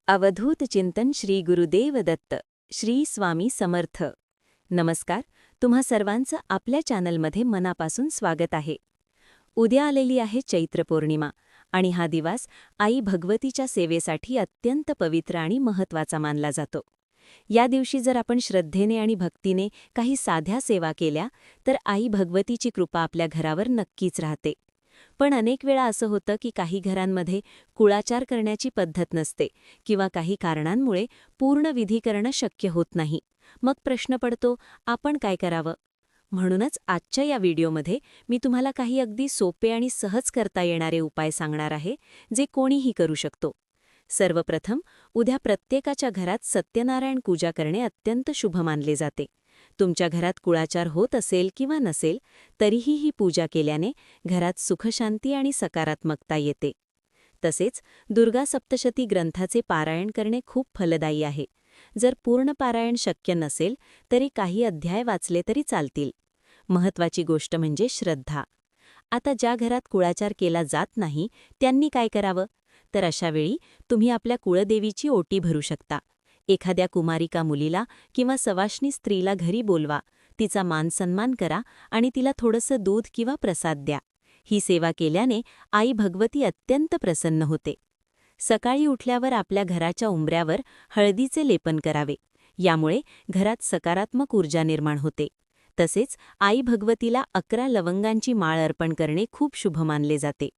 अवधूत चिंतन श्री गुरुदेव दत्त श्री स्वामी समर्थ. नमस्कार. तुम्हा सर्वांचं आपल्या चॅनलमध्ये मनापासून स्वागत आहे. उद्या आलेली आहे चैत्र पौर्णिमा आणि हा दिवस आई भगवतीच्या सेवेसाठी अत्यंत पवित्र आणि महत्त्वाचा मानला जातो. या दिवशी जर आपण श्रद्धेने आणि भक्तीने काही साध्या सेवा केल्या तर आई भगवतीची कृपा आपल्या घरावर नक्कीच राहते. पण अनेक वेळा असं होतं की काही घरांमध्ये कुळाचार करण्याची पद्धत नसते किंवा काही कारणांमुळे पूर्ण विधी करणं शक्य होत नाही. मग प्रश्न पडतो, आपण काय करावं? म्हणूनच आजच्या या व्हिडिओमध्ये मी तुम्हाला काही अगदी सोपे आणि सहज करता येणारे उपाय सांगणार आहे, जे कोणीही करू शकतो. सर्वप्रथम, उद्या प्रत्येकाच्या घरात सत्यनारायण पूजा करणे अत्यंत शुभ मानले जाते. तुमच्या घरात कुळाचार होत असेल किंवा नसेल, तरीही ही पूजा केल्याने घरात सुखशांती आणि सकारात्मकता येते. तसेच दुर्गा सप्तशती ग्रंथाचे पारायण करणे खूप फलदायी आहे. जर पूर्ण पारायण शक्य नसेल तरी काही अध्याय वाचले तरी चालतील. महत्त्वाची गोष्ट म्हणजे श्रद्धा. आता ज्या घरात कुळाचार केला जात नाही त्यांनी काय करावं? तर अशावेळी तुम्ही आपल्या कुळदेवीची ओटी भरू शकता. एखाद्या कुमारिका मुलीला किंवा सवाष्णी स्त्रीला घरी बोलवा, तिचा मानसन्मान करा आणि तिला थोडंसं दूध किंवा प्रसाद द्या. ही सेवा केल्याने आई भगवती अत्यंत प्रसन्न होते. सकाळी उठल्यावर आपल्या घराच्या उंबऱ्यावर हळदीचे लेपन करावे. यामुळे घरात सकारात्मक ऊर्जा निर्माण होते. तसेच आई भगवतीला 11 लवंगांची माळ अर्पण करणे खूप शुभ मानले जाते.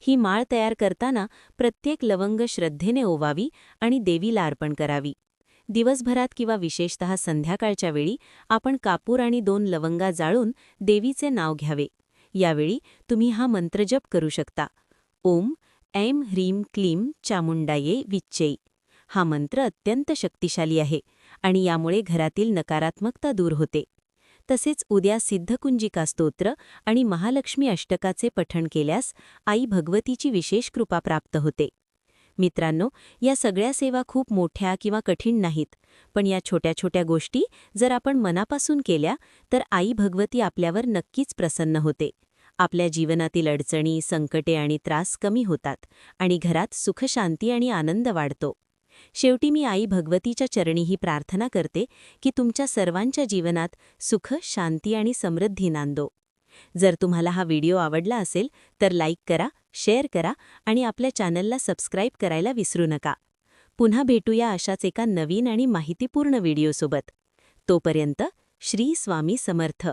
ही माळ तयार करताना प्रत्येक लवंग श्रद्धेने ओवावी आणि देवीला अर्पण करावी. दिवसभरात किंवा विशेषतः संध्याकाळच्या वेळी आपण कापूर आणि 2 लवंगा जाळून देवीचे नाव घ्यावे. यावेळी तुम्ही हा मंत्रजप करू शकता. ओम ऐं ह्रीं क्लीं चामुंडाये विच्चै. हा मंत्र अत्यंत शक्तिशाली आहे आणि यामुळे घरातील नकारात्मकता दूर होते. तसेच उद्या सिद्धकुंजिका स्तोत्र आणि महालक्ष्मी अष्टकाचे पठण केल्यास आई भगवतीची विशेष कृपा प्राप्त होते. मित्रांनो, या सगळ्या सेवा खूप मोठ्या किंवा कठीण नाहीत, पण या छोट्या छोट्या गोष्टी जर आपण मनापासून केल्या तर आई भगवती आपल्यावर नक्कीच प्रसन्न होते. आपल्या जीवनातील अडचणी, संकटे आणि त्रास कमी होतात आणि घरात सुखशांती आणि आनंद वाढतो. शेवटी मी आई भगवतीच्या चरणी ही प्रार्थना करते की तुमच्या सर्वांच्या जीवनात सुख, शांती आणि समृद्धी नांदो. जर तुम्हाला हा व्हिडिओ आवडला असेल तर लाईक करा, शेअर करा आणि आपल्या चॅनलला सबस्क्राईब करायला विसरू नका. पुन्हा भेटूया अशाच एका नवीन आणि माहितीपूर्ण व्हिडिओसोबत. तोपर्यंत श्री स्वामी समर्थ.